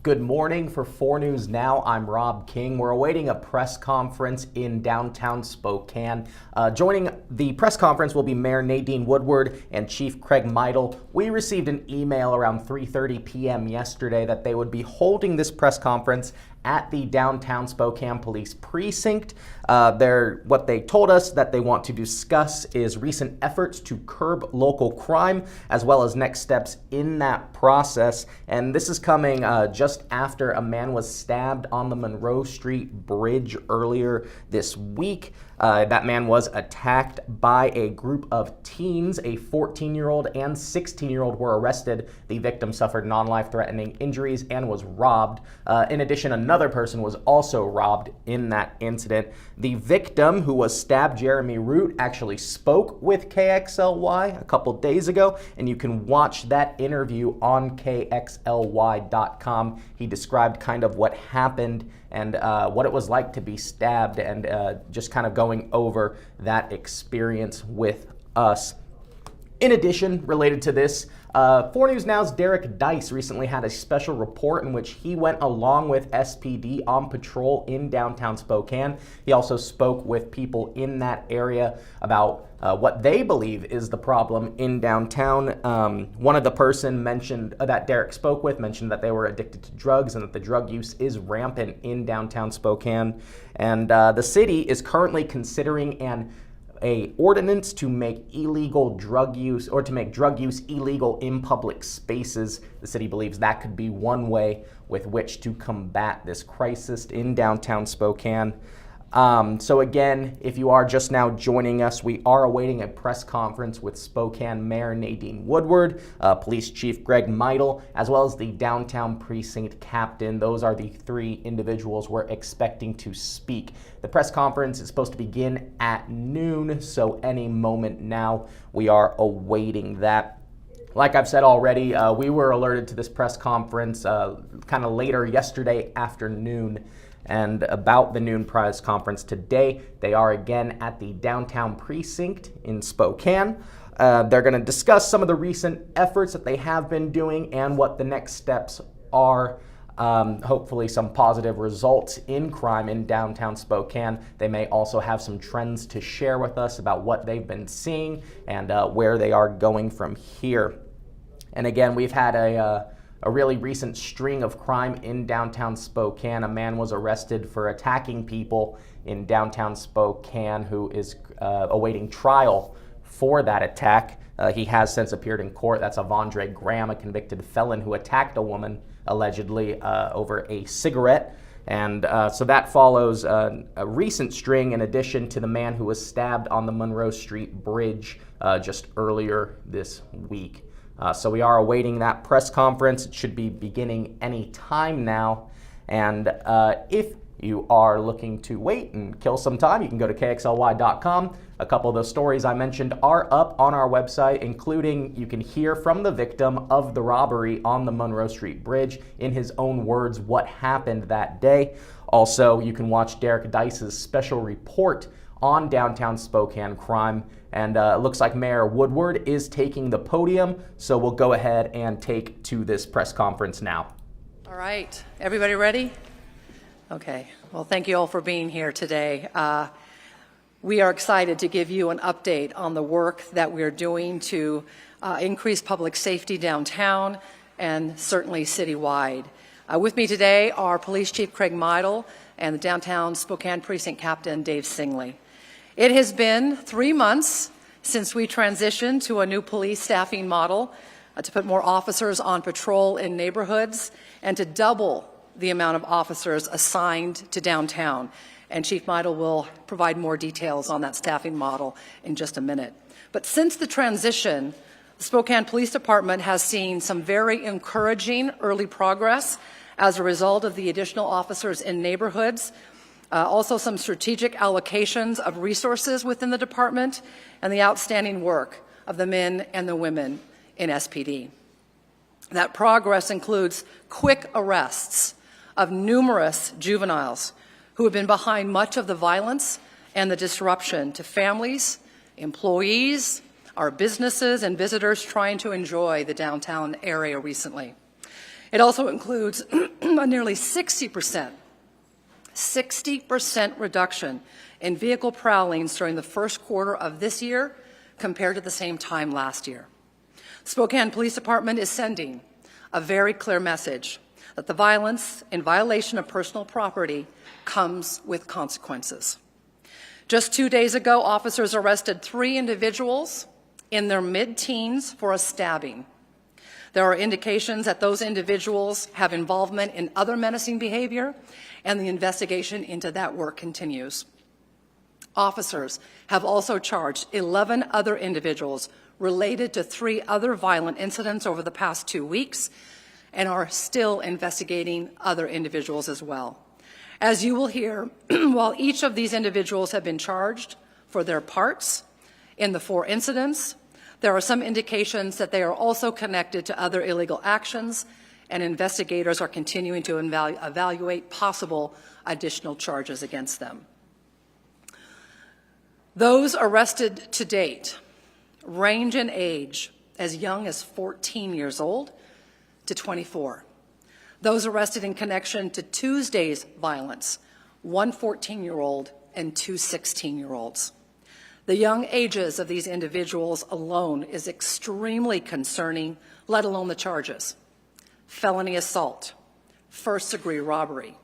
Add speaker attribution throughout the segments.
Speaker 1: Good morning. For 4 News Now, I'm Rob King. We're awaiting a press conference in downtown Spokane. Joining the press conference will be Mayor Nadine Woodward and Chief Craig Meidl. We received an email around 3:30 p.m. yesterday that they would be holding this press conference at the downtown Spokane Police Precinct. What they told us that they want to discuss is recent efforts to curb local crime, as well as next steps in that process. And this is coming just after a man was stabbed on the Monroe Street Bridge earlier this week. That man was attacked by a group of teens. A 14-year-old and 16-year-old were arrested. The victim suffered non-life-threatening injuries and was robbed. In addition, another person was also robbed in that incident. The victim, who was stabbed, Jeremy Root, actually spoke with KXLY a couple days ago, and you can watch that interview on KXLY.com. He described kind of what happened and what it was like to be stabbed, and just kind of going over that experience with us. In addition, related to this, 4 News Now's Derek Dice recently had a special report in which he went along with SPD on patrol in downtown Spokane. He also spoke with people in that area about what they believe is the problem in downtown. One of the person mentioned that Derek spoke with mentioned that they were addicted to drugs and that the drug use is rampant in downtown Spokane. And the city is currently considering an ordinance to make illegal drug use, or to make drug use illegal in public spaces. The city believes that could be one way with which to combat this crisis in downtown Spokane. So again, if you are just now joining us, we are awaiting a press conference with Spokane Mayor Nadine Woodward, Police Chief Craig Meidl, as well as the downtown precinct captain. Those are the 3 individuals we're expecting to speak. The press conference is supposed to begin at noon, so any moment now. We are awaiting that. Like I've said already, we were alerted to this press conference kind of later yesterday afternoon. And about the noon press conference today, they are again at the downtown precinct in Spokane. They're going to discuss some of the recent efforts that they have been doing and what the next steps are. Hopefully some positive results in crime in downtown Spokane. They may also have some trends to share with us about what they've been seeing and where they are going from here. And again, we've had a really recent string of crime in downtown Spokane. A man was arrested for attacking people in downtown Spokane who is awaiting trial for that attack. He has since appeared in court. That's Avondre Graham, a convicted felon who attacked a woman allegedly over a cigarette. And so that follows a recent string in addition to the man who was stabbed on the Monroe Street Bridge just earlier this week. So we are awaiting that press conference. It should be beginning any time now. And if you are looking to wait and kill some time, you can go to KXLY.com. A couple of those stories I mentioned are up on our website, including you can hear from the victim of the robbery on the Monroe Street Bridge in his own words what happened that day. Also, you can watch Derek Dice's special report on downtown Spokane crime. And it looks like Mayor Woodward is taking the podium, so we'll go ahead and take to this press conference now.
Speaker 2: All right, everybody ready? Okay, well, thank you all for being here today. We are excited to give you an update on the work that we're doing to increase public safety downtown and certainly citywide. With me today are Police Chief Craig Meidl and the downtown Spokane Precinct Captain Dave Singley. It has been 3 months since we transitioned to a new police staffing model to put more officers on patrol in neighborhoods and to double the amount of officers assigned to downtown. And Chief Meidl will provide more details on that staffing model in just a minute. But since the transition, the Spokane Police Department has seen some very encouraging early progress as a result of the additional officers in neighborhoods. Also some strategic allocations of resources within the department and the outstanding work of the men and the women in SPD. That progress includes quick arrests of numerous juveniles who have been behind much of the violence and the disruption to families, employees, our businesses, and visitors trying to enjoy the downtown area recently. It also includes a nearly 60% reduction in vehicle prowlings during the first quarter of this year compared to the same time last year. Spokane Police Department is sending a very clear message that the violence in violation of personal property comes with consequences. Just 2 days ago, officers arrested 3 individuals in their mid-teens for a stabbing. There are indications that those individuals have involvement in other menacing behavior, and the investigation into that work continues. Officers have also charged 11 other individuals related to 3 other violent incidents over the past 2 weeks and are still investigating other individuals as well. As you will hear, while each of these individuals have been charged for their parts in the 4 incidents, there are some indications that they are also connected to other illegal actions, and investigators are continuing to evaluate possible additional charges against them. Those arrested to date range in age as young as 14 years old to 24. Those arrested in connection to Tuesday's violence, 1 14-year-old and 2 16-year-olds. The young ages of these individuals alone is extremely concerning, let alone the charges. Felony assault, first-degree robbery.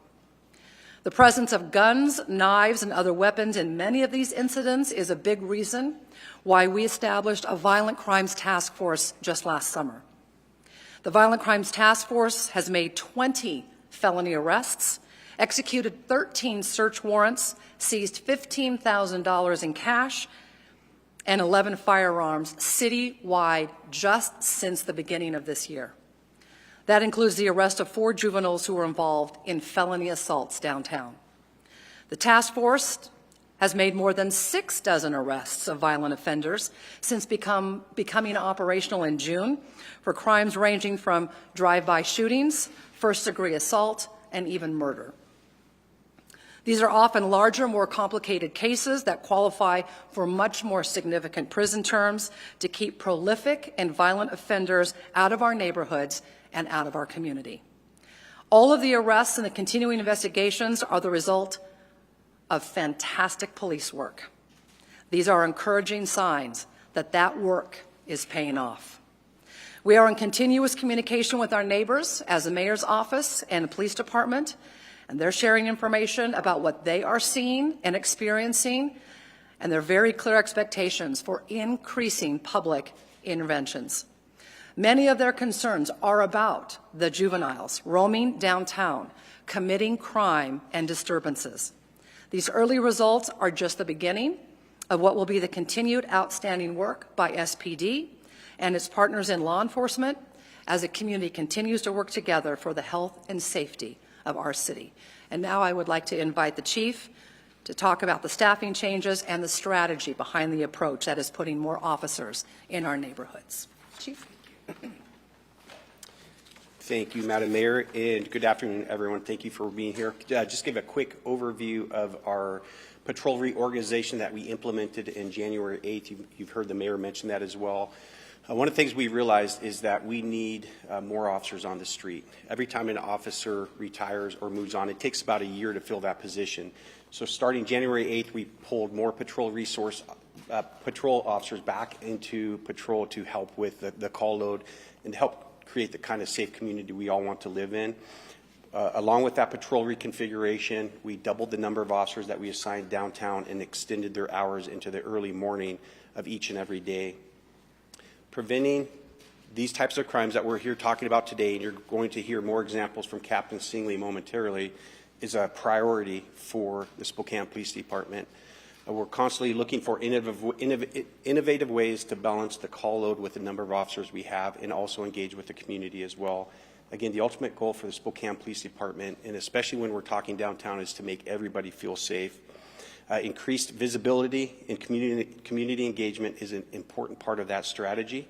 Speaker 2: The presence of guns, knives, and other weapons in many of these incidents is a big reason why we established a violent crimes task force just last summer. The Violent Crimes Task Force has made 20 felony arrests, executed 13 search warrants, seized $15,000 in cash, and 11 firearms citywide just since the beginning of this year. That includes the arrest of 4 juveniles who were involved in felony assaults downtown. The task force has made more than 6 dozen arrests of violent offenders since becoming operational in June for crimes ranging from drive-by shootings, first-degree assault, and even murder. These are often larger, more complicated cases that qualify for much more significant prison terms to keep prolific and violent offenders out of our neighborhoods and out of our community. All of the arrests and the continuing investigations are the result of fantastic police work. These are encouraging signs that that work is paying off. We are in continuous communication with our neighbors as the mayor's office and the police department, and they're sharing information about what they are seeing and experiencing, and their very clear expectations for increasing public interventions. Many of their concerns are about the juveniles roaming downtown, committing crime and disturbances. These early results are just the beginning of what will be the continued outstanding work by SPD and its partners in law enforcement as the community continues to work together for the health and safety of our city. And now I would like to invite the Chief to talk about the staffing changes and the strategy behind the approach that is putting more officers in our neighborhoods. Chief.
Speaker 3: Thank you, Madam Mayor, and good afternoon, everyone. Thank you for being here. Just give a quick overview of our patrol reorganization that we implemented in January 8th. You've heard the Mayor mention that as well. One of the things we realized is that we need more officers on the street. Every time an officer retires or moves on, it takes about a year to fill that position. So starting January 8th, we pulled more patrol officers back into patrol to help with the call load and help create the kind of safe community we all want to live in. Along with that patrol reconfiguration, we doubled the number of officers that we assigned downtown and extended their hours into the early morning of each and every day. Preventing these types of crimes that we're here talking about today, and you're going to hear more examples from Captain Singley momentarily, is a priority for the Spokane Police Department. We're constantly looking for innovative ways to balance the call load with the number of officers we have and also engage with the community as well. Again, the ultimate goal for the Spokane Police Department, and especially when we're talking downtown, is to make everybody feel safe. Increased visibility and community engagement is an important part of that strategy.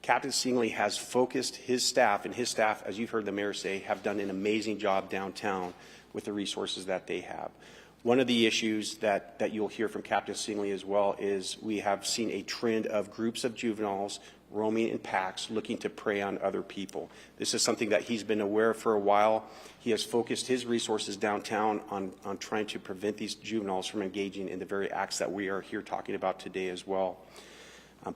Speaker 3: Captain Singley has focused his staff, and his staff, as you've heard the Mayor say, have done an amazing job downtown with the resources that they have. One of the issues that you'll hear from Captain Singley as well is we have seen a trend of groups of juveniles roaming in packs looking to prey on other people. This is something that he's been aware of for a while. He has focused his resources downtown on trying to prevent these juveniles from engaging in the very acts that we are here talking about today as well.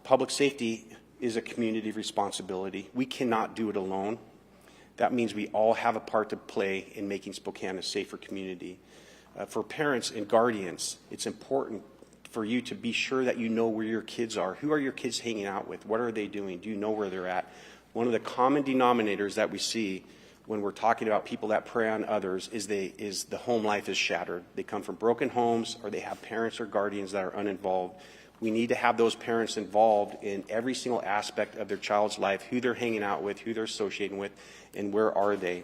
Speaker 3: Public safety is a community responsibility. We cannot do it alone. That means we all have a part to play in making Spokane a safer community. For parents and guardians, it's important for you to be sure that you know where your kids are. Who are your kids hanging out with? What are they doing? Do you know where they're at? One of the common denominators that we see when we're talking about people that prey on others is the home life is shattered. They come from broken homes, or they have parents or guardians that are uninvolved. We need to have those parents involved in every single aspect of their child's life, who they're hanging out with, who they're associating with, and where are they.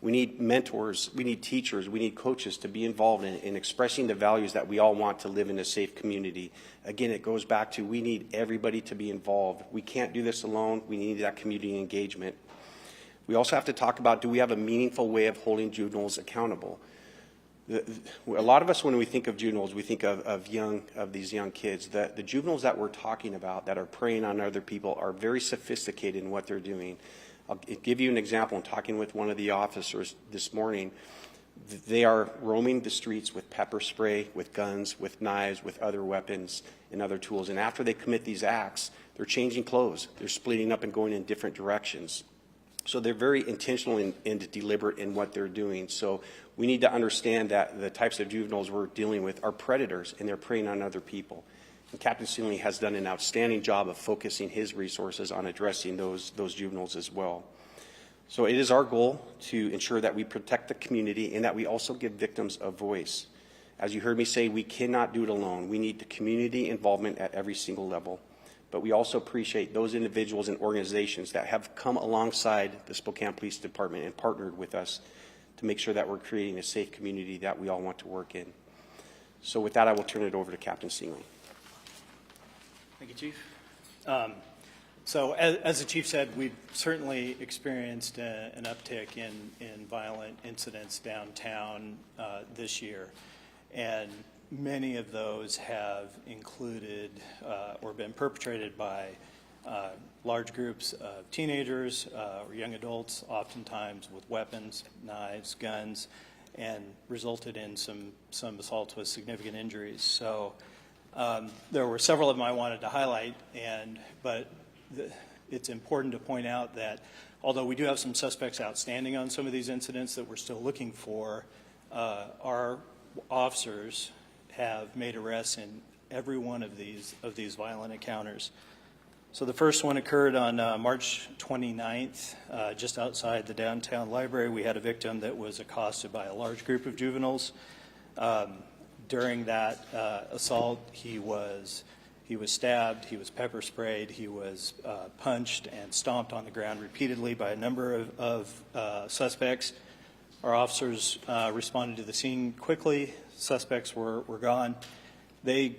Speaker 3: We need mentors, we need teachers, we need coaches to be involved in expressing the values that we all want to live in a safe community. Again, it goes back to we need everybody to be involved. We can't do this alone. We need that community engagement. We also have to talk about, do we have a meaningful way of holding juveniles accountable? A lot of us, when we think of juveniles, we think of these young kids. The juveniles that we're talking about that are preying on other people are very sophisticated in what they're doing. I'll give you an example. I'm talking with one of the officers this morning. They are roaming the streets with pepper spray, with guns, with knives, with other weapons and other tools. And after they commit these acts, they're changing clothes. They're splitting up and going in different directions. So they're very intentional and deliberate in what they're doing. So we need to understand that the types of juveniles we're dealing with are predators, and they're preying on other people. And Captain Singley has done an outstanding job of focusing his resources on addressing those juveniles as well. So it is our goal to ensure that we protect the community and that we also give victims a voice. As you heard me say, we cannot do it alone. We need the community involvement at every single level. But we also appreciate those individuals and organizations that have come alongside the Spokane Police Department and partnered with us to make sure that we're creating a safe community that we all want to work in. So with that, I will turn it over to Captain Singley.
Speaker 4: Thank you, Chief. So as the Chief said, we've certainly experienced an uptick in violent incidents downtown this year. And many of those have included or been perpetrated by large groups of teenagers or young adults, oftentimes with weapons, knives, guns, and resulted in some assaults with significant injuries. So there were several of them I wanted to highlight, but it's important to point out that although we do have some suspects outstanding on some of these incidents that we're still looking for, our officers have made arrests in every one of these violent encounters. So the first one occurred on March 29th, just outside the downtown library. We had a victim that was accosted by a large group of juveniles. During that assault, he was stabbed, he was pepper sprayed, he was punched and stomped on the ground repeatedly by a number of suspects. Our officers responded to the scene quickly. Suspects were gone. They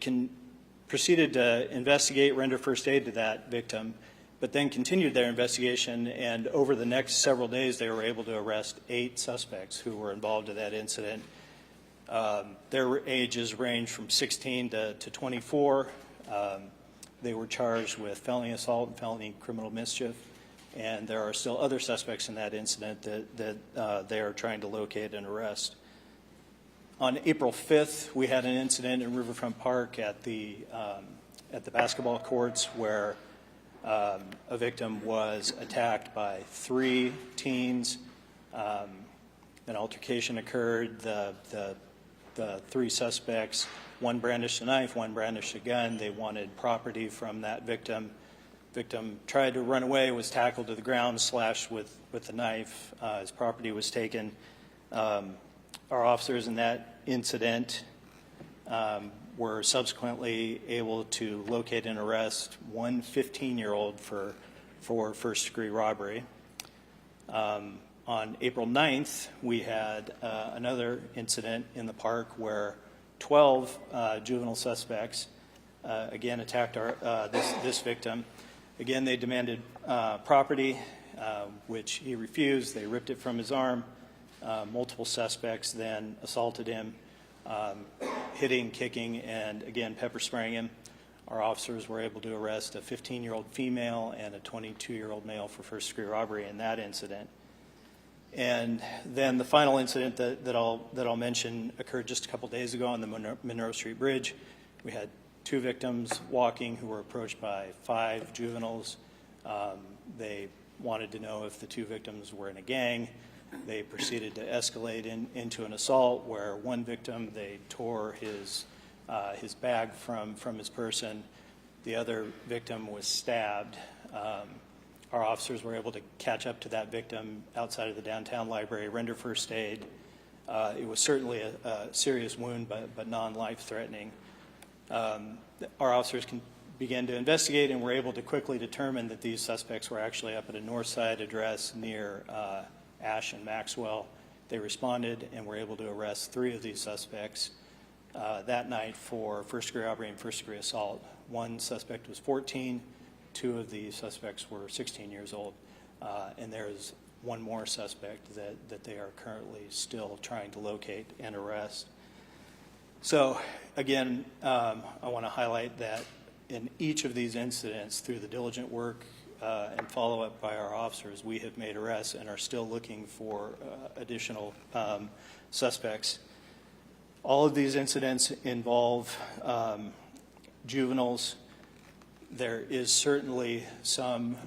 Speaker 4: proceeded to investigate, render first aid to that victim, but then continued their investigation, and over the next several days they were able to arrest 8 suspects who were involved in that incident. Their ages range from 16 to 24. They were charged with felony assault and felony criminal mischief, and there are still other suspects in that incident that they are trying to locate and arrest. On April 5th, we had an incident in Riverfront Park at the basketball courts where a victim was attacked by 3 teens. An altercation occurred. The 3 suspects, one brandished a knife, one brandished a gun. They wanted property from that victim. Victim tried to run away, was tackled to the ground, slashed with the knife. His property was taken. Our officers in that incident were subsequently able to locate and arrest one 15-year-old for first-degree robbery. On April 9th, we had another incident in the park where 12 juvenile suspects again attacked this victim. Again, they demanded property, which he refused. They ripped it from his arm. Multiple suspects then assaulted him, hitting, kicking, and again, pepper spraying him. Our officers were able to arrest a 15-year-old female and a 22-year-old male for first-degree robbery in that incident. And then the final incident that I'll mention occurred just a couple days ago on the Monroe Street Bridge. We had 2 victims walking who were approached by 5 juveniles. They wanted to know if the 2 victims were in a gang. They proceeded to escalate into an assault where one victim, they tore his bag from his person. The other victim was stabbed. Our officers were able to catch up to that victim outside of the downtown library, render first aid. It was certainly a serious wound, but non-life-threatening. Our officers began to investigate and were able to quickly determine that these suspects were actually up at a north side address near Ash and Maxwell. They responded and were able to arrest 3 of these suspects that night for first-degree robbery and first-degree assault. One suspect was 14. 2 of the suspects were 16 years old. And there is one more suspect that they are currently still trying to locate and arrest. So again, I want to highlight that in each of these incidents, through the diligent work and follow-up by our officers, we have made arrests and are still looking for additional suspects. All of these incidents involve juveniles. There is certainly some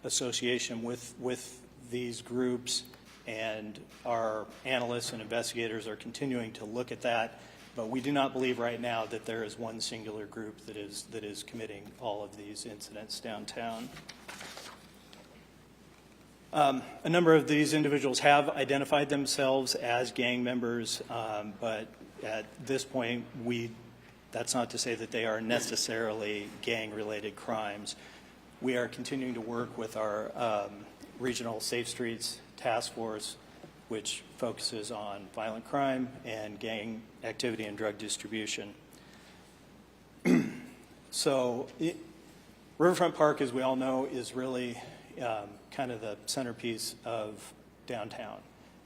Speaker 4: association with these groups, and our analysts and investigators are continuing to look at that. But we do not believe right now that there is one singular group that is committing all of these incidents downtown. A number of these individuals have identified themselves as gang members, but at this point, that's not to say that they are necessarily gang-related crimes. We are continuing to work with our Regional Safe Streets Task Force, which focuses on violent crime and gang activity and drug distribution. So Riverfront Park, as we all know, is really kind of the centerpiece of downtown.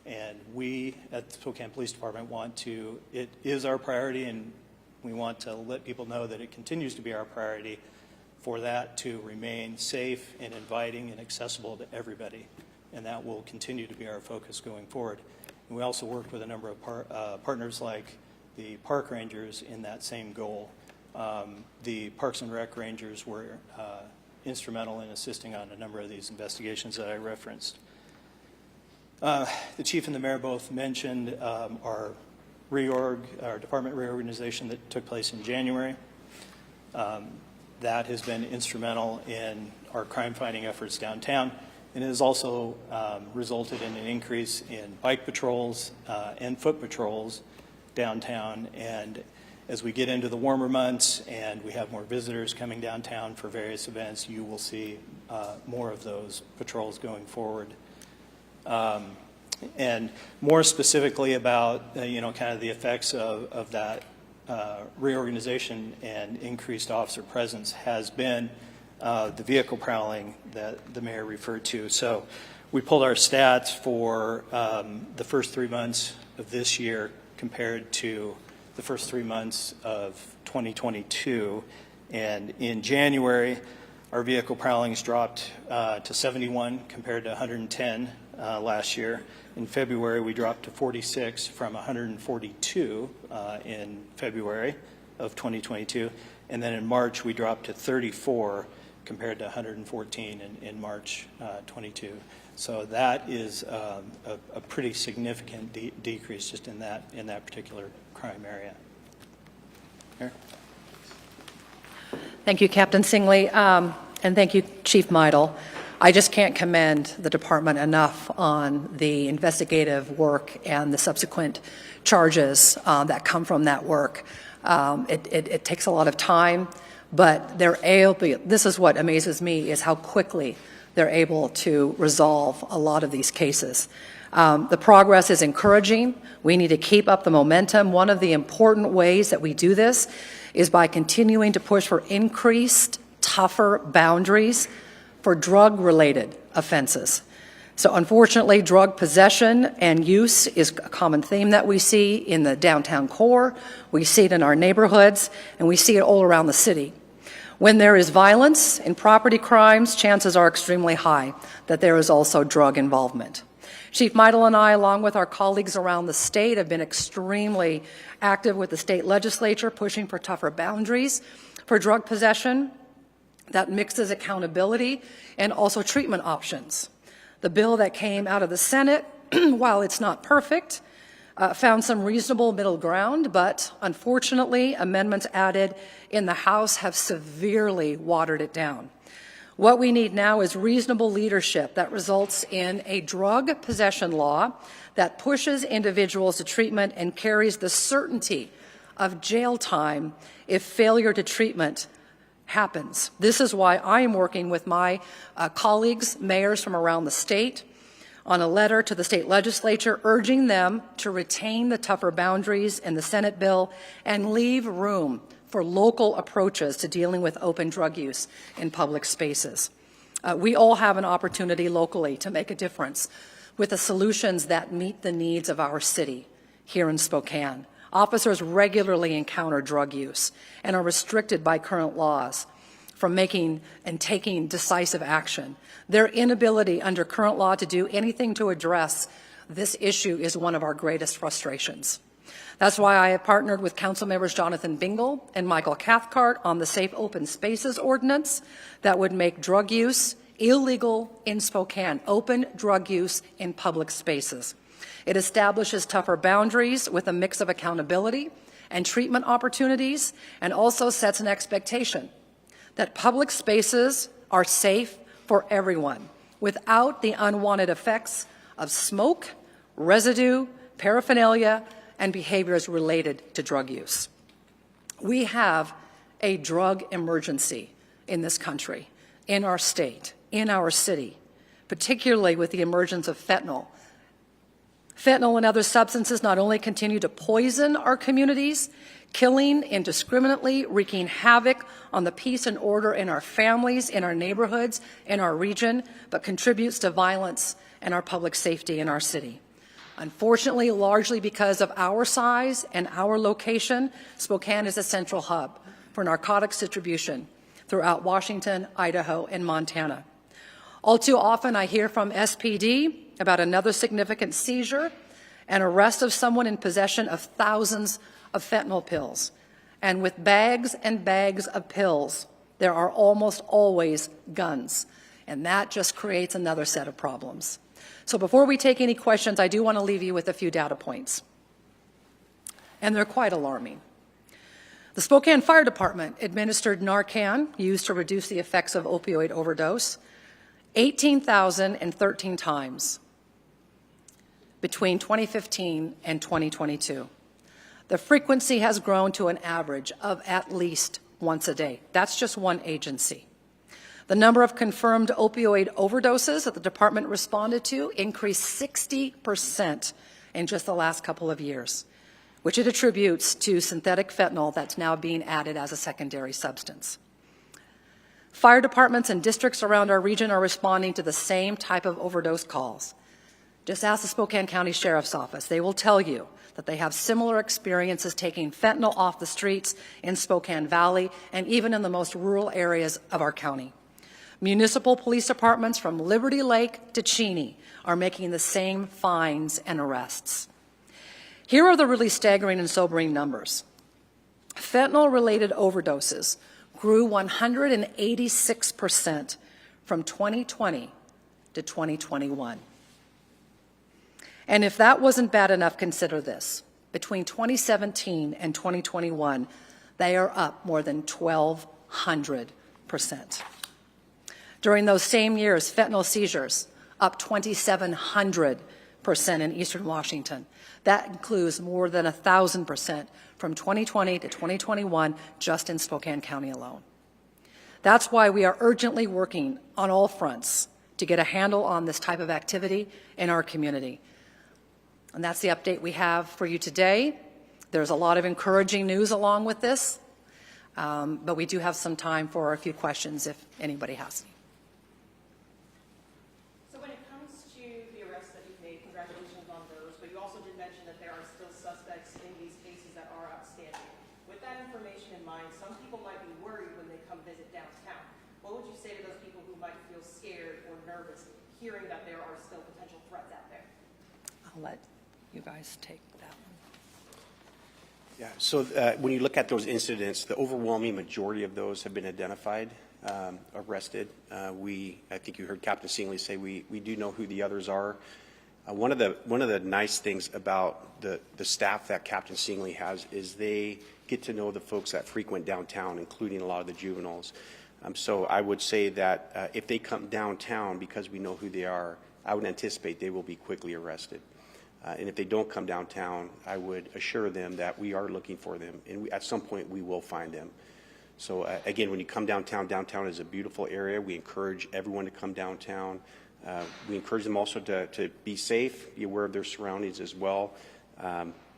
Speaker 4: And we at the Spokane Police Department it is our priority, and we want to let people know that it continues to be our priority for that to remain safe and inviting and accessible to everybody. And that will continue to be our focus going forward. And we also work with a number of partners like the Park Rangers in that same goal. The Parks and Rec Rangers were instrumental in assisting on a number of these investigations that I referenced. The Chief and the Mayor both mentioned our department reorganization that took place in January. That has been instrumental in our crime-fighting efforts downtown. And it has also resulted in an increase in bike patrols and foot patrols downtown. And as we get into the warmer months and we have more visitors coming downtown for various events, you will see more of those patrols going forward. And more specifically about kind of the effects of that reorganization and increased officer presence has been the vehicle prowling that the mayor referred to. So we pulled our stats for the first 3 months of this year compared to the first 3 months of 2022. And in January, our vehicle prowlings dropped to 71 compared to 110 last year. In February, we dropped to 46 from 142 in February of 2022. And then in March, we dropped to 34 compared to 114 in March 22. So that is a pretty significant decrease just in that particular crime area. Here.
Speaker 2: Thank you, Captain Singley, and thank you, Chief Meidl. I just can't commend the department enough on the investigative work and the subsequent charges that come from that work. It takes a lot of time, but this is what amazes me, is how quickly they're able to resolve a lot of these cases. The progress is encouraging. We need to keep up the momentum. One of the important ways that we do this is by continuing to push for increased, tougher boundaries for drug-related offenses. So unfortunately, drug possession and use is a common theme that we see in the downtown core. We see it in our neighborhoods, and we see it all around the city. When there is violence and property crimes, chances are extremely high that there is also drug involvement. Chief Meidl and I, along with our colleagues around the state, have been extremely active with the state legislature, pushing for tougher boundaries for drug possession that mixes accountability and also treatment options. The bill that came out of the Senate, while it's not perfect, found some reasonable middle ground, but unfortunately, amendments added in the House have severely watered it down. What we need now is reasonable leadership that results in a drug possession law that pushes individuals to treatment and carries the certainty of jail time if failure to treatment happens. This is why I am working with my colleagues, mayors from around the state, on a letter to the state legislature urging them to retain the tougher boundaries in the Senate bill and leave room for local approaches to dealing with open drug use in public spaces. We all have an opportunity locally to make a difference with the solutions that meet the needs of our city here in Spokane. Officers regularly encounter drug use and are restricted by current laws from making and taking decisive action. Their inability under current law to do anything to address this issue is one of our greatest frustrations. That's why I have partnered with Council members Jonathan Bingle and Michael Cathcart on the Safe Open Spaces Ordinance that would make drug use illegal in Spokane, open drug use in public spaces. It establishes tougher boundaries with a mix of accountability and treatment opportunities, and also sets an expectation that public spaces are safe for everyone without the unwanted effects of smoke, residue, paraphernalia, and behaviors related to drug use. We have a drug emergency in this country, in our state, in our city, particularly with the emergence of fentanyl. Fentanyl and other substances not only continue to poison our communities, killing indiscriminately, wreaking havoc on the peace and order in our families, in our neighborhoods, in our region, but contributes to violence and our public safety in our city. Unfortunately, largely because of our size and our location, Spokane is a central hub for narcotics distribution throughout Washington, Idaho, and Montana. All too often, I hear from SPD about another significant seizure and arrest of someone in possession of thousands of fentanyl pills. And with bags and bags of pills, there are almost always guns. And that just creates another set of problems. So before we take any questions, I do want to leave you with a few data points. And they're quite alarming. The Spokane Fire Department administered Narcan, used to reduce the effects of opioid overdose, 18,013 times between 2015 and 2022. The frequency has grown to an average of at least once a day. That's just one agency. The number of confirmed opioid overdoses that the department responded to increased 60% in just the last couple of years, which it attributes to synthetic fentanyl that's now being added as a secondary substance. Fire departments and districts around our region are responding to the same type of overdose calls. Just ask the Spokane County Sheriff's Office. They will tell you that they have similar experiences taking fentanyl off the streets in Spokane Valley and even in the most rural areas of our county. Municipal police departments from Liberty Lake to Cheney are making the same fines and arrests. Here are the really staggering and sobering numbers. Fentanyl-related overdoses grew 186% from 2020 to 2021. And if that wasn't bad enough, consider this. Between 2017 and 2021, they are up more than 1,200%. During those same years, fentanyl seizures up 2,700% in eastern Washington. That includes more than 1,000% from 2020 to 2021 just in Spokane County alone. That's why we are urgently working on all fronts to get a handle on this type of activity in our community. And that's the update we have for you today. There's a lot of encouraging news along with this, but we do have some time for a few questions if anybody has any.
Speaker 5: So when it comes to mind, some people might be worried when they come visit downtown. What would you say to those people who might feel scared or nervous hearing that there are still potential threats out there?
Speaker 2: I'll let you guys take that one.
Speaker 3: Yeah, so when you look at those incidents, the overwhelming majority of those have been identified, arrested. I think you heard Captain Singley say we do know who the others are. One of the nice things about the staff that Captain Singley has is they get to know the folks that frequent downtown, including a lot of the juveniles. So I would say that if they come downtown because we know who they are, I would anticipate they will be quickly arrested. And if they don't come downtown, I would assure them that we are looking for them, and at some point we will find them. So again, when you come downtown, downtown is a beautiful area. We encourage everyone to come downtown. We encourage them also to be safe, be aware of their surroundings as well.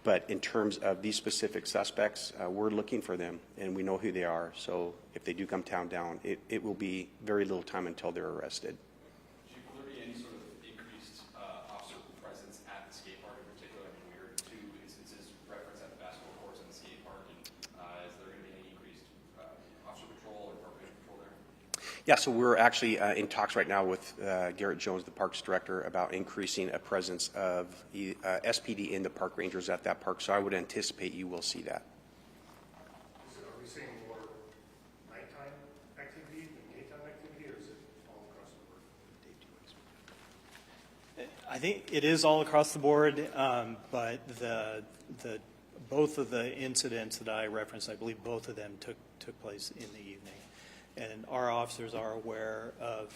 Speaker 3: But in terms of these specific suspects, we're looking for them, and we know who they are. So if they do come down, it will be very little time until they're arrested.
Speaker 6: Chief, will there be any sort of increased officer presence at the skate park in particular? I mean, we heard two instances referenced at the basketball courts and the skate park. And is there going to be any increased officer patrol or park patrol there?
Speaker 3: Yeah, so we're actually in talks right now with Garrett Jones, the Parks Director, about increasing a presence of SPD in the park rangers at that park. So I would anticipate you will see that.
Speaker 7: Are we seeing more nighttime activity than daytime activity, or is it all across the board?
Speaker 4: I think it is all across the board, but both of the incidents that I referenced, I believe both of them took place in the evening. And our officers are aware of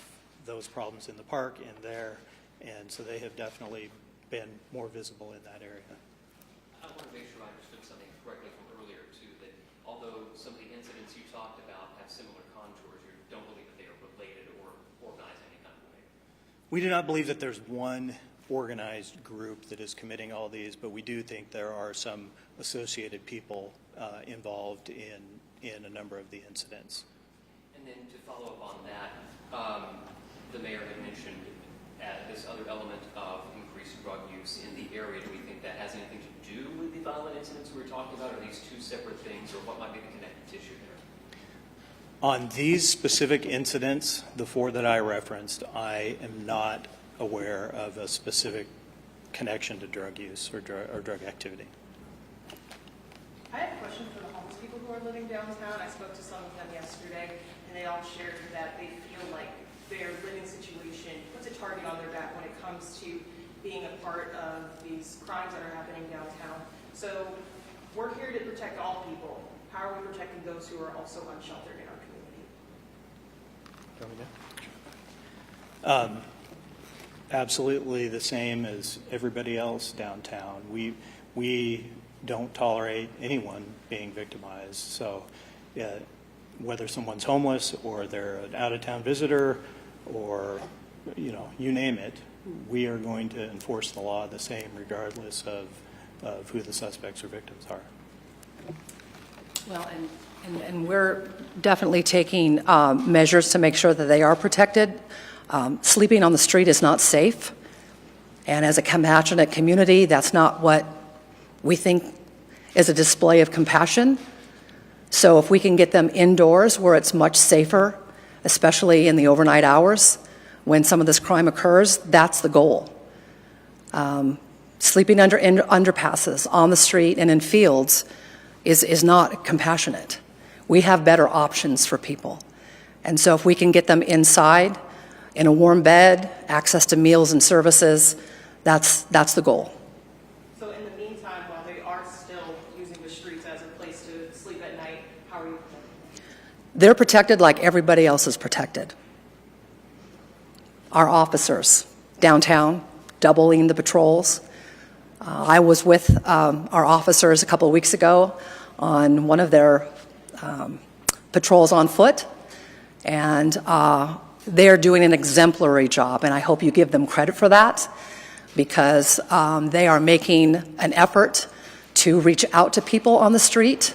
Speaker 4: those problems in the park and there, and so they have definitely been more visible in that area.
Speaker 8: I want to make sure I understood something correctly from earlier, too, that although some of the incidents you talked about have similar contours, you don't believe that they are related or organized in any kind of way.
Speaker 4: We do not believe that there's one organized group that is committing all these, but we do think there are some associated people involved in a number of the incidents.
Speaker 8: And then to follow up on that, the mayor had mentioned this other element of increased drug use in the area. Do we think that has anything to do with the violent incidents we were talking about? Are these two separate things, or what might be the connective tissue there?
Speaker 4: On these specific incidents, the four that I referenced, I am not aware of a specific connection to drug use or drug activity.
Speaker 5: I have a question for the homeless people who are living downtown. I spoke to some of them yesterday, and they all shared that they feel like their living situation puts a target on their back when it comes to being a part of these crimes that are happening downtown. So we're here to protect all people. How are we protecting those who are also unsheltered in our community?
Speaker 4: Absolutely the same as everybody else downtown. We don't tolerate anyone being victimized. So whether someone's homeless or they're an out-of-town visitor or, you name it, we are going to enforce the law the same regardless of who the suspects or victims are.
Speaker 2: Well, and we're definitely taking measures to make sure that they are protected. Sleeping on the street is not safe. And as a compassionate community, that's not what we think is a display of compassion. So if we can get them indoors where it's much safer, especially in the overnight hours when some of this crime occurs, that's the goal. Sleeping under underpasses, on the street, and in fields is not compassionate. We have better options for people. And so if we can get them inside, in a warm bed, access to meals and services, that's the goal.
Speaker 5: So in the meantime, while they are still using the streets as a place to sleep at night, how are you protecting them?
Speaker 2: They're protected like everybody else is protected. Our officers downtown, doubling the patrols. I was with our officers a couple of weeks ago on one of their patrols on foot, and they're doing an exemplary job, and I hope you give them credit for that, because they are making an effort to reach out to people on the street,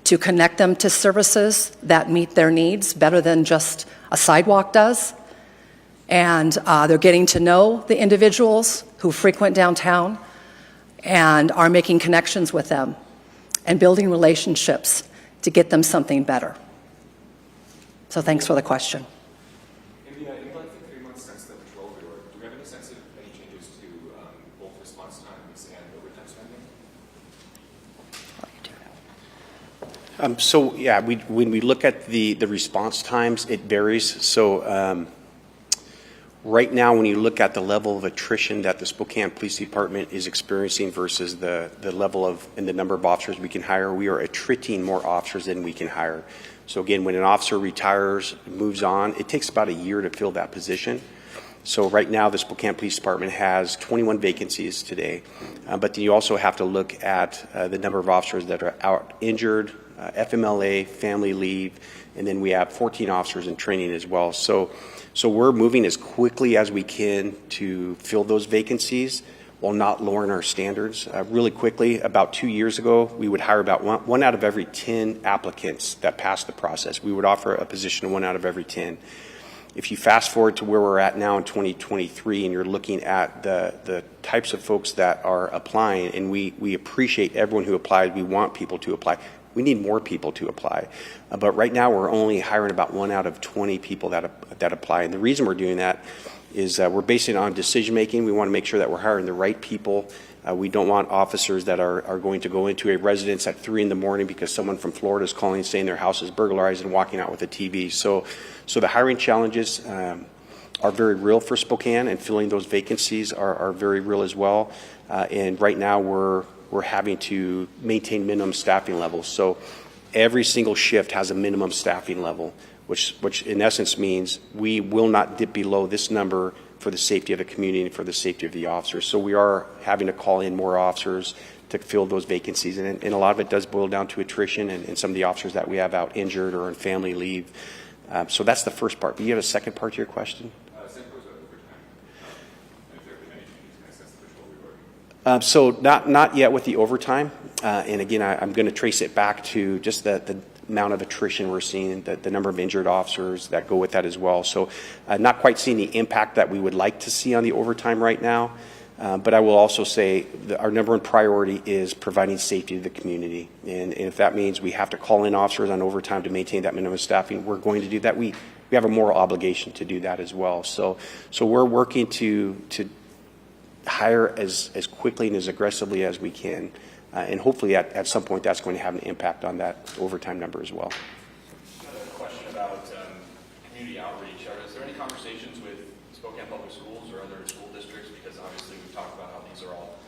Speaker 2: to connect them to services that meet their needs better than just a sidewalk does. And they're getting to know the individuals who frequent downtown and are making connections with them and building relationships to get them something better. So thanks for the question.
Speaker 6: In the 3 months since the patrol reorg, do we have any sense of any changes to both response times and overtime spending?
Speaker 3: So yeah, when we look at the response times, it varies. So right now, when you look at the level of attrition that the Spokane Police Department is experiencing versus the level of and the number of officers we can hire, we are attriting more officers than we can hire. So again, when an officer retires, moves on, it takes about a year to fill that position. So right now, the Spokane Police Department has 21 vacancies today, but then you also have to look at the number of officers that are out injured, FMLA, family leave, and then we have 14 officers in training as well. So we're moving as quickly as we can to fill those vacancies while not lowering our standards. Really quickly, about 2 years ago, we would hire about one out of every 10 applicants that passed the process. We would offer a position to 1 out of every 10. If you fast forward to where we're at now in 2023 and you're looking at the types of folks that are applying, and we appreciate everyone who applied, we want people to apply. We need more people to apply. But right now we're only hiring about 1 out of 20 people that apply. And the reason we're doing that is we're basing it on decision making. We want to make sure that we're hiring the right people. We don't want officers that are going to go into a residence at 3 in the morning because someone from Florida is calling saying their house is burglarized and walking out with a TV. So the hiring challenges are very real for Spokane, and filling those vacancies are very real as well. And right now we're having to maintain minimum staffing levels. So every single shift has a minimum staffing level, which in essence means we will not dip below this number for the safety of the community and for the safety of the officers. So we are having to call in more officers to fill those vacancies. And a lot of it does boil down to attrition and some of the officers that we have out injured or on family leave. So that's the first part. But you have a second part to your question? So not yet with the overtime. And again, I'm going to trace it back to just the amount of attrition we're seeing, the number of injured officers that go with that as well. So not quite seeing the impact that we would like to see on the overtime right now. But I will also say that our number one priority is providing safety to the community. And if that means we have to call in officers on overtime to maintain that minimum staffing, we're going to do that. We have a moral obligation to do that as well. So we're working to hire as quickly and as aggressively as we can. And hopefully at some point that's going to have an impact on that overtime number as well.
Speaker 6: Another question about community outreach. Is there any conversations with Spokane Public Schools or other school districts? Because obviously we've talked about how these are all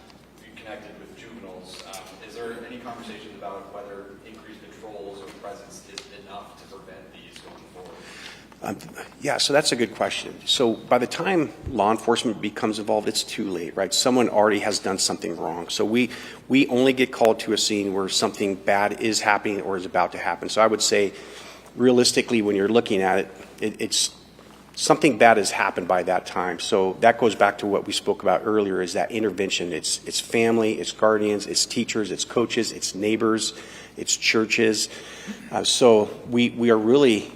Speaker 6: connected with juveniles. Is there any conversations about whether increased patrols or presence is enough to prevent these going forward?
Speaker 3: Yeah, so that's a good question. So by the time law enforcement becomes involved, it's too late, right? Someone already has done something wrong. So we only get called to a scene where something bad is happening or is about to happen. So I would say, realistically, when you're looking at it, it's something bad has happened by that time. So that goes back to what we spoke about earlier, is that intervention. It's family, it's guardians, it's teachers, it's coaches, it's neighbors, it's churches. So we are really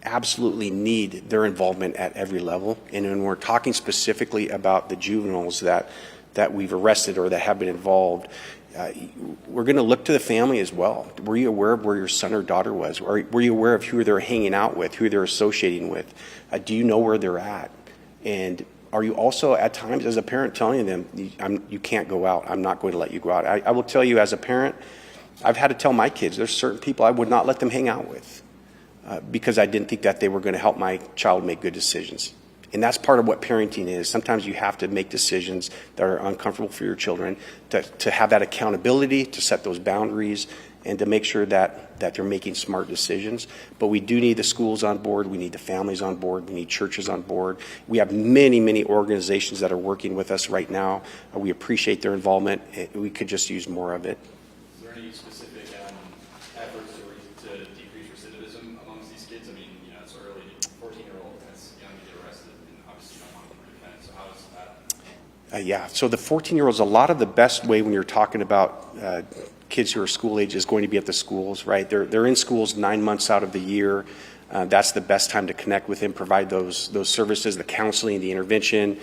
Speaker 3: absolutely need their involvement at every level. And when we're talking specifically about the juveniles that we've arrested or that have been involved, we're going to look to the family as well. Were you aware of where your son or daughter was? Or were you aware of who they're hanging out with, who they're associating with? Do you know where they're at? And are you also at times as a parent telling them, you can't go out, I'm not going to let you go out? I will tell you as a parent, I've had to tell my kids there's certain people I would not let them hang out with. Because I didn't think that they were going to help my child make good decisions. And that's part of what parenting is. Sometimes you have to make decisions that are uncomfortable for your children, to have that accountability, to set those boundaries, and to make sure that they're making smart decisions. But we do need the schools on board. We need the families on board. We need churches on board. We have many, many organizations that are working with us right now. We appreciate their involvement. We could just use more of it.
Speaker 6: Is there any specific efforts to decrease recidivism amongst these kids? I mean, it's early, 14-year-old, that's young to get arrested, and obviously you don't want them to repent. So how is that?
Speaker 3: Yeah, so the 14-year-olds, a lot of the best way when you're talking about kids who are school age is going to be at the schools, right? They're in schools 9 months out of the year. That's the best time to connect with them, provide those services, the counseling, the intervention,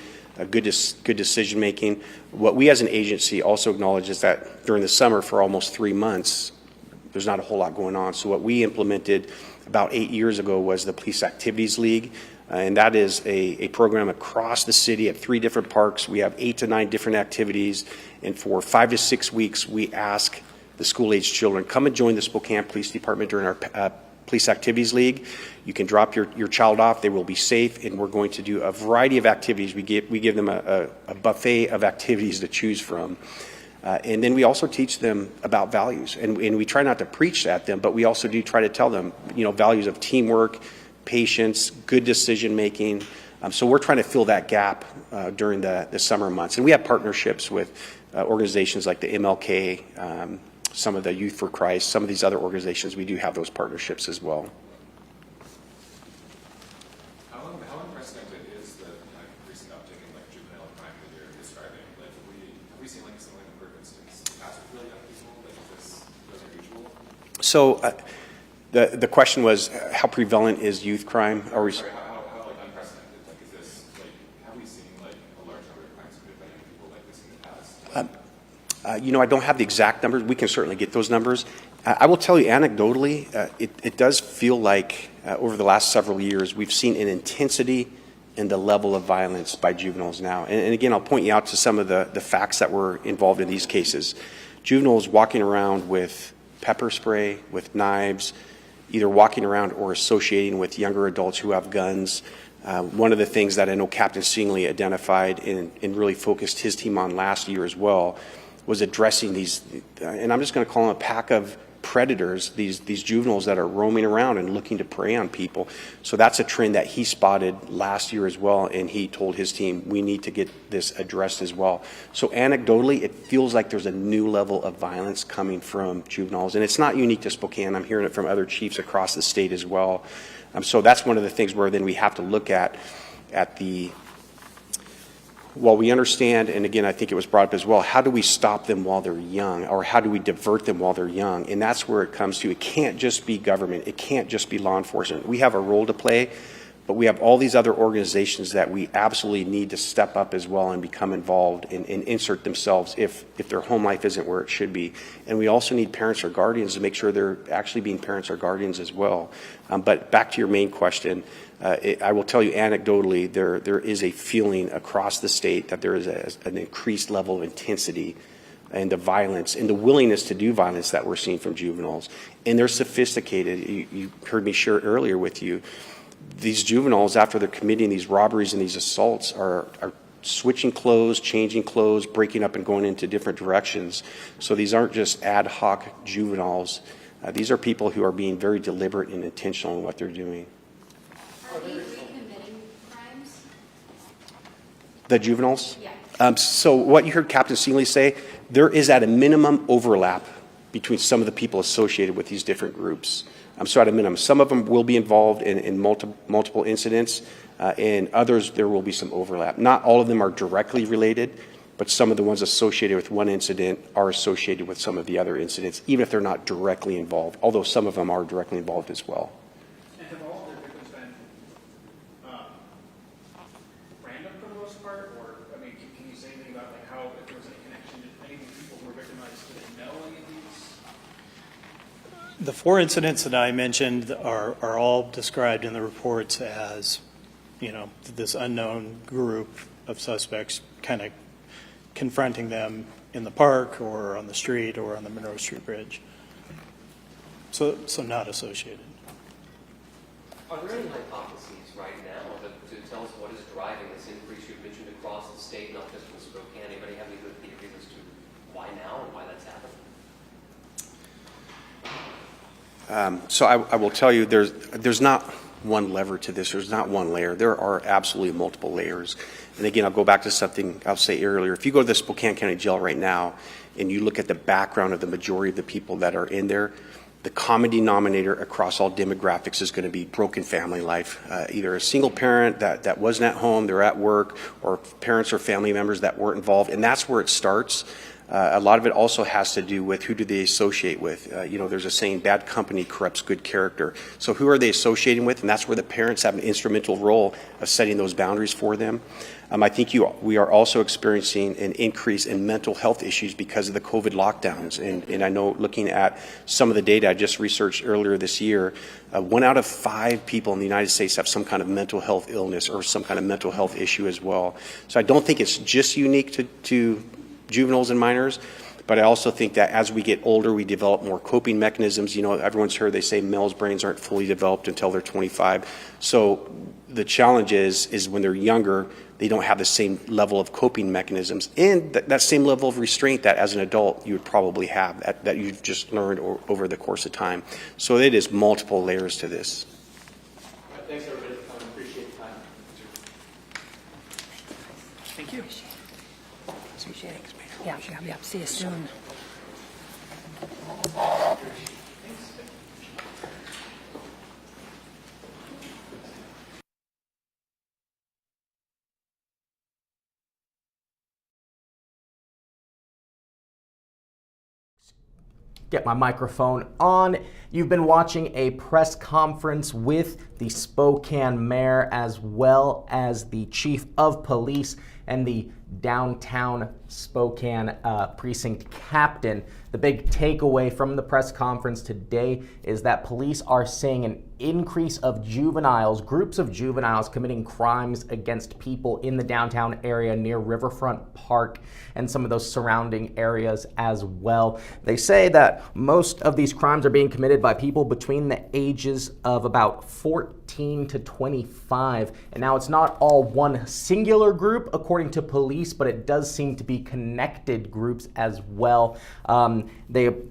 Speaker 3: good decision making. What we as an agency also acknowledge is that during the summer for almost 3 months, there's not a whole lot going on. So what we implemented about 8 years ago was the Police Activities League. And that is a program across the city at 3 different parks. We have 8 to 9 different activities. And for 5 to 6 weeks, we ask the school-age children, come and join the Spokane Police Department during our Police Activities League. You can drop your child off. They will be safe. And we're going to do a variety of activities. We give them a buffet of activities to choose from. And then we also teach them about values. And we try not to preach at them, but we also do try to tell them, values of teamwork, patience, good decision making. So we're trying to fill that gap during the summer months. And we have partnerships with organizations like the MLK, some of the Youth for Christ, some of these other organizations. We do have those partnerships as well.
Speaker 6: How unprecedented is the recent uptick in juvenile crime that you're describing? Have we seen some improvements in past with really young people? Is this unusual?
Speaker 3: So the question was, how prevalent is youth crime?
Speaker 6: How unprecedented? Is this have we seen a large number of crimes committed by young people like this in the past?
Speaker 3: I don't have the exact numbers. We can certainly get those numbers. I will tell you anecdotally, it does feel like over the last several years, we've seen an intensity in the level of violence by juveniles now. And again, I'll point you out to some of the facts that were involved in these cases. Juveniles walking around with pepper spray, with knives, either walking around or associating with younger adults who have guns. One of the things that I know Captain Singley identified and really focused his team on last year as well was addressing these, and I'm just going to call them a pack of predators, these juveniles that are roaming around and looking to prey on people. So that's a trend that he spotted last year as well, and he told his team, we need to get this addressed as well. So anecdotally, it feels like there's a new level of violence coming from juveniles, and it's not unique to Spokane. I'm hearing it from other chiefs across the state as well. So that's one of the things where then we have to look at the, while we understand, and again, I think it was brought up as well, how do we stop them while they're young, or how do we divert them while they're young? And that's where it comes to. It can't just be government. It can't just be law enforcement. We have a role to play, but we have all these other organizations that we absolutely need to step up as well and become involved and insert themselves if their home life isn't where it should be. And we also need parents or guardians to make sure they're actually being parents or guardians as well. But back to your main question, I will tell you anecdotally, there is a feeling across the state that there is an increased level of intensity and the violence and the willingness to do violence that we're seeing from juveniles. And they're sophisticated. You heard me share earlier with you. These juveniles, after they're committing these robberies and these assaults, are switching clothes, changing clothes, breaking up and going into different directions. So these aren't just ad hoc juveniles. These are people who are being very deliberate and intentional in what they're doing.
Speaker 9: Are they recommitting crimes?
Speaker 3: The juveniles?
Speaker 9: Yeah.
Speaker 3: So what you heard Captain Singley say, there is at a minimum overlap between some of the people associated with these different groups. So at a minimum, some of them will be involved in multiple incidents, and others there will be some overlap. Not all of them are directly related, but some of the ones associated with one incident are associated with some of the other incidents, even if they're not directly involved, although some of them are directly involved as well.
Speaker 10: And have all of their victims been random for the most part? Or, can you say anything about how, if there was any connection to any of the people who were victimized, did they know any of these?
Speaker 4: The 4 incidents that I mentioned are all described in the reports as, this unknown group of suspects kind of confronting them in the park or on the street or on the Monroe Street Bridge. So not associated.
Speaker 8: Are there any hypotheses right now to tell us what is driving this increase you've mentioned across the state, not just in Spokane? Anybody have any good theories as to why now and why that's happening?
Speaker 3: So I will tell you, there's not one lever to this. There's not one layer. There are absolutely multiple layers. And again, I'll go back to something I'll say earlier. If you go to the Spokane County Jail right now and you look at the background of the majority of the people that are in there, the common denominator across all demographics is going to be broken family life. Either a single parent that wasn't at home, they're at work, or parents or family members that weren't involved. And that's where it starts. A lot of it also has to do with who do they associate with. There's a saying, bad company corrupts good character. So who are they associating with? And that's where the parents have an instrumental role of setting those boundaries for them. I think we are also experiencing an increase in mental health issues because of the COVID lockdowns. And I know, looking at some of the data I just researched earlier this year, 1 out of 5 people in the United States have some kind of mental health illness or some kind of mental health issue as well. So I don't think it's just unique to juveniles and minors, but I also think that as we get older, we develop more coping mechanisms. Everyone's heard they say males' brains aren't fully developed until they're 25. So the challenge is when they're younger, they don't have the same level of coping mechanisms and that same level of restraint that as an adult you would probably have, that you've just learned over the course of time. So it is multiple layers to this.
Speaker 10: Thanks, everybody. Appreciate the time.
Speaker 4: Thank you.
Speaker 2: Appreciate it. Yeah. See you soon.
Speaker 1: Get my microphone on. You've been watching a press conference with the Spokane mayor as well as the chief of police and the downtown Spokane precinct captain. The big takeaway from the press conference today is that police are seeing an increase of juveniles, groups of juveniles committing crimes against people in the downtown area near Riverfront Park and some of those surrounding areas as well. They say that most of these crimes are being committed by people between the ages of about 14 to 25. And now it's not all one singular group, according to police, but it does seem to be connected groups as well.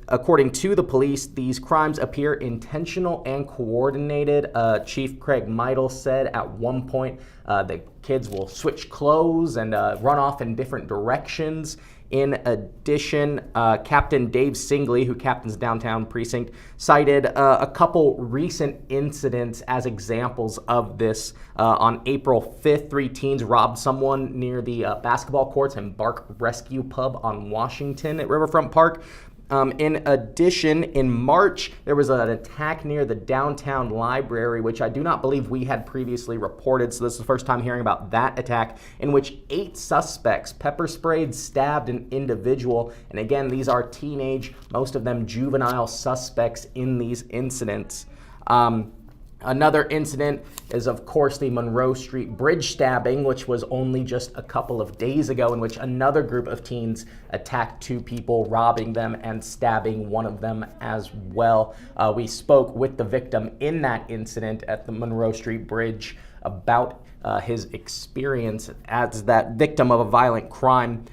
Speaker 1: According to the police, these crimes appear intentional and coordinated. Chief Craig Meidl said at one point the kids will switch clothes and run off in different directions. In addition, Captain Dave Singley, who captains downtown precinct, cited a couple recent incidents as examples of this. On April 5th, 3 teens robbed someone near the basketball courts and Bark Rescue Pub on Washington at Riverfront Park. In addition, in March, there was an attack near the downtown library, which I do not believe we had previously reported. So this is the first time hearing about that attack, in which 8 suspects pepper sprayed, stabbed an individual. And again, these are teenage, most of them juvenile suspects in these incidents. Another incident is, of course, the Monroe Street Bridge stabbing, which was only just a couple of days ago, in which another group of teens attacked 2 people, robbing them and stabbing one of them as well. We spoke with the victim in that incident at the Monroe Street Bridge about his experience as that victim of a violent crime.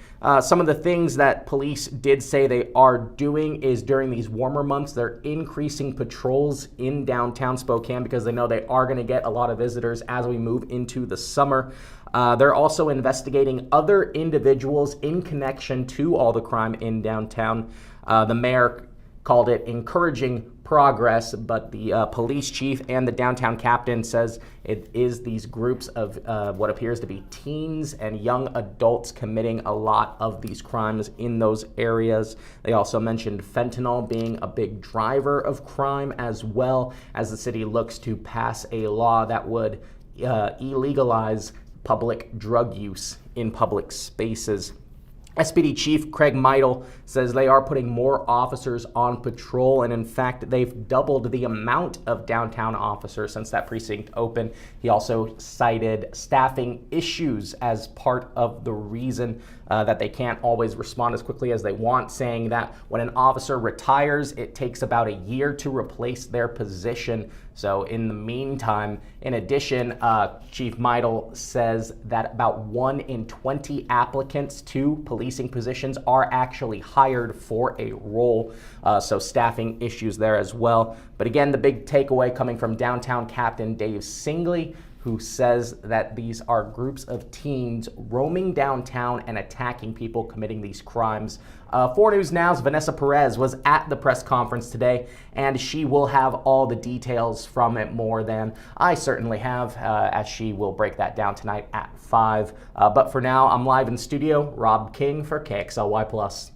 Speaker 1: Some of the things that police did say they are doing is during these warmer months, they're increasing patrols in downtown Spokane because they know they are going to get a lot of visitors as we move into the summer. They're also investigating other individuals in connection to all the crime in downtown. The mayor called it encouraging progress, but the police chief and the downtown captain says it is these groups of what appears to be teens and young adults committing a lot of these crimes in those areas. They also mentioned fentanyl being a big driver of crime, as well as the city looks to pass a law that would illegalize public drug use in public spaces. SPD Chief Craig Meidl says they are putting more officers on patrol, and in fact, they've doubled the amount of downtown officers since that precinct opened. He also cited staffing issues as part of the reason that they can't always respond as quickly as they want, saying that when an officer retires, it takes about a year to replace their position. So in the meantime, in addition, Chief Meidl says that about 1 in 20 applicants to policing positions are actually hired for a role. So staffing issues there as well. But again, the big takeaway coming from downtown Captain Dave Singley, who says that these are groups of teens roaming downtown and attacking people committing these crimes. 4 News Now's Vanessa Perez was at the press conference today, and she will have all the details from it more than I certainly have, as she will break that down tonight at 5. But for now, I'm live in studio, Rob King for KXLY+.